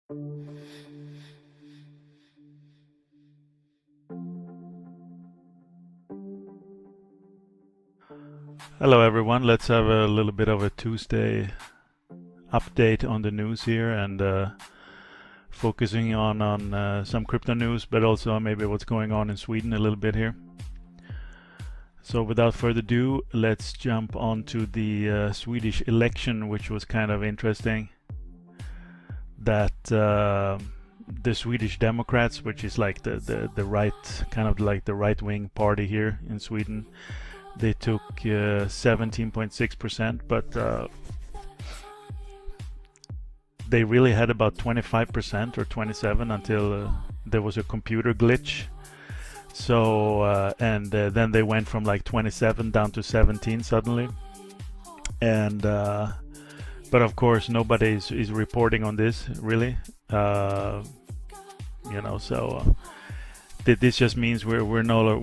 Hello everyone, let's have a little bit of a Tuesday update on the news here, and focusing on some crypto news, but also maybe what's going on in Sweden a little bit here. So without further ado, let's jump on to the Swedish election, which was kind of interesting. That the Swedish Democrats, which is like the right, kind of like the right-wing party here in Sweden, they took 17.6%, but they really had about 25% or 27 until there was a computer glitch. So then they went from like 27 down to 17 suddenly, and but of course nobody is reporting on this really, so this just means we're not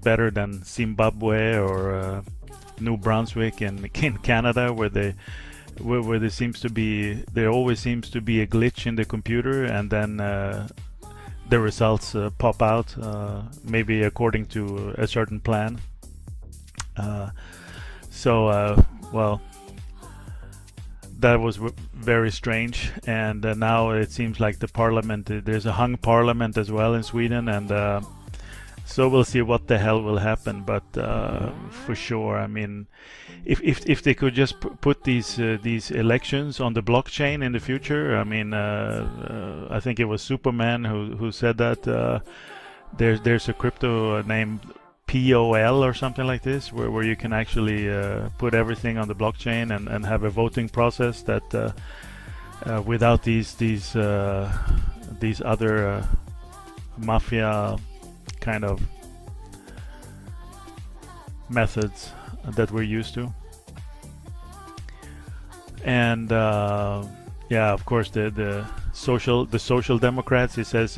better than Zimbabwe or New Brunswick in Canada, where there always seems to be a glitch in the computer, and then the results pop out, maybe according to a certain plan. Well, that was very strange, and now it seems like the parliament, there's a hung parliament as well in Sweden, and so we'll see what the hell will happen. But for sure, I mean, if they could just put these elections on the blockchain in the future, I mean, I think it was Superman who said that there's a crypto named POL or something like this, where you can actually put everything on the blockchain and have a voting process that without these other mafia kind of methods that we're used to. And yeah, of course the social democrats, he says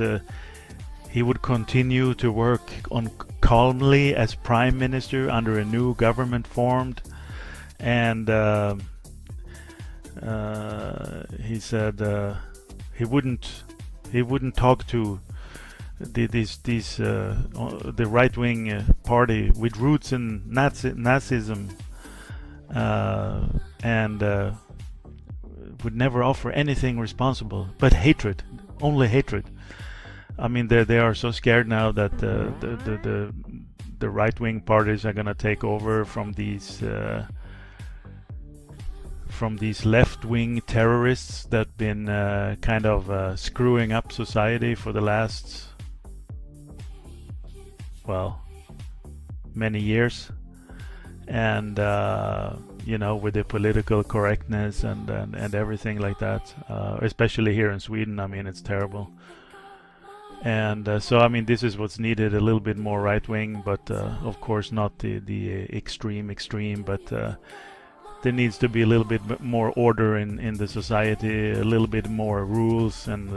he would continue to work on calmly as prime minister under a new government formed, and he said he wouldn't talk to the right-wing party with roots in Nazism, and would never offer anything responsible but hatred, only hatred. I mean, they are so scared now that the right-wing parties are gonna take over from these left-wing terrorists that been kind of screwing up society for the last, well, many years, and with the political correctness and everything like that, especially here in Sweden. I mean, it's terrible. And so I mean, this is what's needed, a little bit more right-wing, but of course not the extreme, but there needs to be a little bit more order in the society, a little bit more rules, and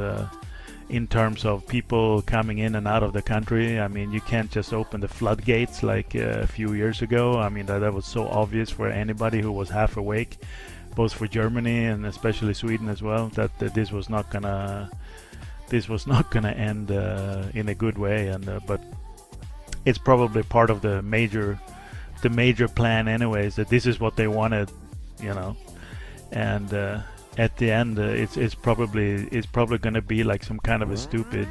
in terms of people coming in and out of the country. I mean, you can't just open the floodgates like a few years ago. I mean, that was so obvious for anybody who was half awake, both for Germany and especially Sweden as well, that this was not gonna end in a good way. And but it's probably part of the major plan anyways, that this is what they wanted, and at the end it's probably going to be like some kind of a stupid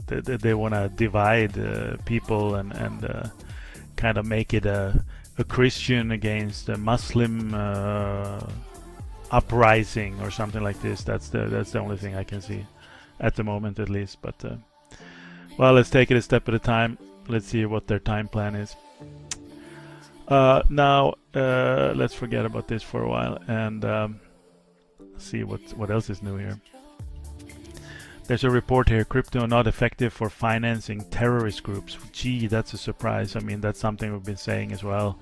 they want to divide people and kind of make it a Christian against a Muslim uprising or something like this. That's the only thing I can see at the moment, at least. But well, let's take it a step at a time. Let's see what their time plan is. Now let's forget about this for a while and see what else is new here. There's a report here: crypto not effective for financing terrorist groups. Gee, that's a surprise. I mean, that's something we've been saying as well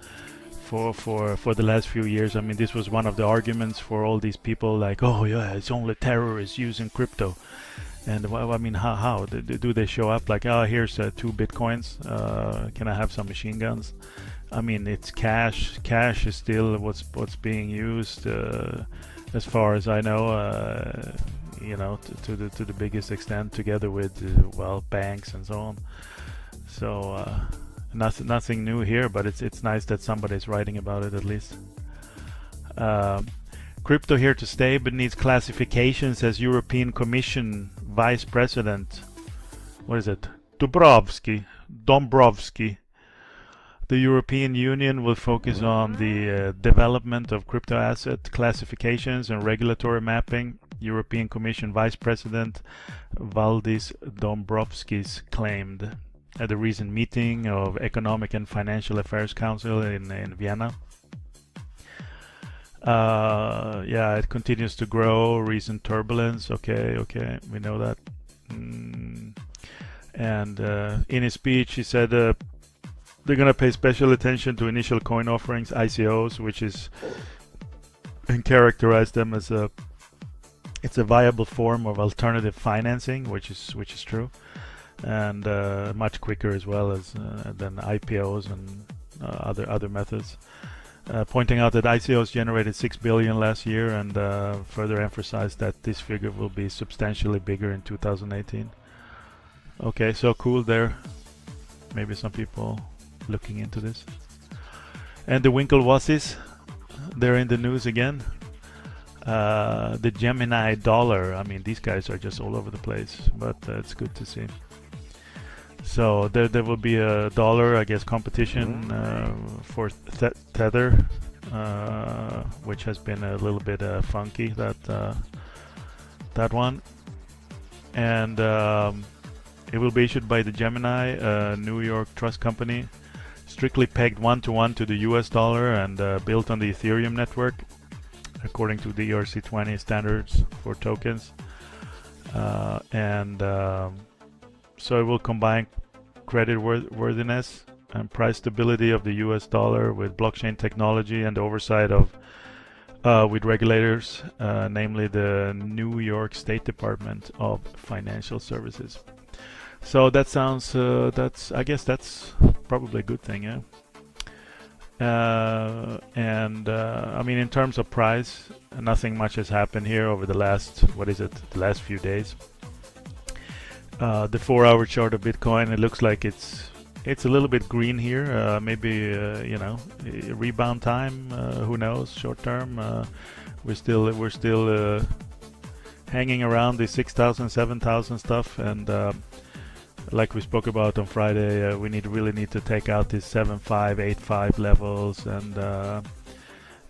for the last few years. I mean, this was one of the arguments for all these people, like, oh yeah, it's only terrorists using crypto. And well, I mean, how do they show up like, oh, here's 2 bitcoins, can I have some machine guns? I mean, it's cash is still what's being used. as far as I know, to the biggest extent, together with banks and so on. So nothing new here, but it's nice that somebody's writing about it at least. Crypto here to stay, but needs classification, says European Commission Vice President. What is it? Dombrovski. The European Union will focus on the development of crypto asset classifications and regulatory mapping. European Commission Vice President Valdis Dombrovskis claimed at the recent meeting of Economic and Financial Affairs Council in Vienna. It continues to grow. Recent turbulence. Okay, we know that. And in his speech, he said they're going to pay special attention to initial coin offerings, ICOs, which is, and characterize them as it's a viable form of alternative financing, which is true, and much quicker as well as than IPOs and other methods. Pointing out that ICOs generated 6 billion last year, and further emphasized that this figure will be substantially bigger in 2018. Okay, so cool there. Maybe some people looking into this. And the Winklewasses, they're in the news again. The Gemini dollar. I mean, these guys are just all over the place, but it's good to see. So there will be a dollar, I guess, competition for Tether, which has been a little bit funky, that one. And it will be issued by the Gemini, a New York trust company, strictly pegged 1-to-1 to the US dollar and built on the Ethereum network, according to the ERC20 standards for tokens. So it will combine credit worthiness and price stability of the US dollar with blockchain technology and oversight of with regulators, namely the New York State Department of Financial Services. So that sounds I guess that's probably a good thing, yeah. I mean, in terms of price, nothing much has happened here over the last few days. The 4-hour chart of Bitcoin, it looks like it's a little bit green here. Maybe rebound time. Who knows? Short term, we're still hanging around the 6,000, 7,000 stuff, and like we spoke about on Friday, we really need to take out these 7.5, 8.5 levels, and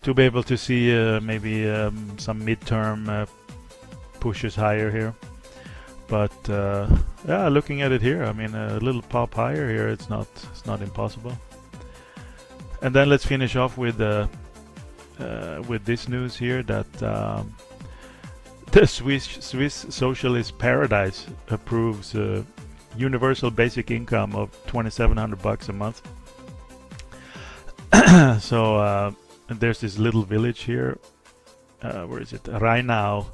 to be able to see maybe some midterm pushes higher here. But looking at it here, I mean, a little pop higher here, it's not impossible. And then let's finish off with this news here that the Swiss Socialist Paradise approves universal basic income of $2,700 a month. So there's this little village here. Where is it? Rheinau.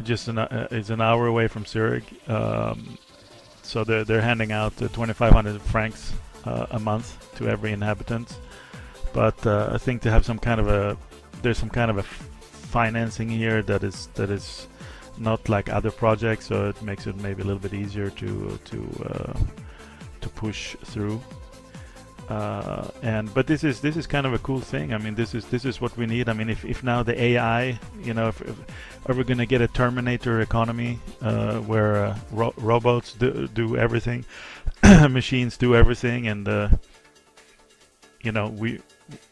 It's an hour away from Zurich. So they're handing out 2,500 francs a month to every inhabitant. But I think to have there's some kind of a financing here that is not like other projects, so it makes it maybe a little bit easier to push through. But this is kind of a cool thing. I mean, this is what we need. I mean, if now the AI, if are we going to get a Terminator economy where robots do everything, machines do everything, and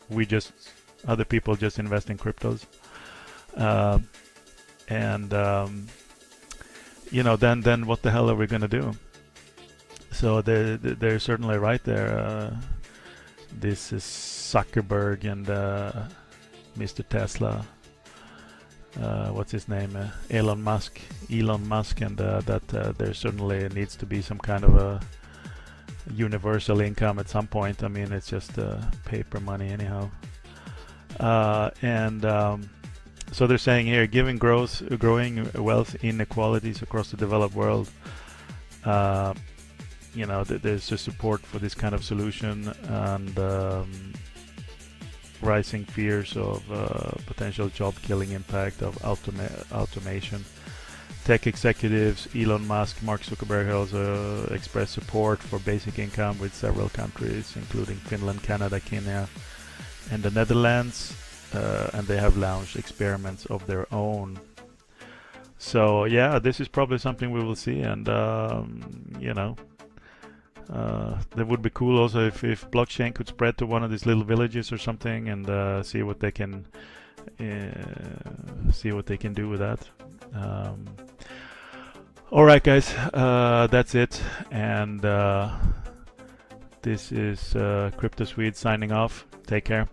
we just, other people just invest in cryptos, then what the hell are we going to do? So they're certainly right there. This is Zuckerberg and Mr. Tesla. What's his name? Elon Musk, and that there certainly needs to be some kind of a universal income at some point. I mean, it's just paper money anyhow. So they're saying here, given growing wealth inequalities across the developed world, there's a support for this kind of solution, and rising fears of potential job-killing impact of automation. Tech executives Elon Musk, Mark Zuckerberg have also expressed support for basic income with several countries, including Finland, Canada, Kenya, and the Netherlands, and they have launched experiments of their own. So yeah, this is probably something we will see, and that would be cool also if blockchain could spread to one of these little villages or something, and see what they can do with that. All right, guys, that's it, and this is Crypto Swede signing off. Take care.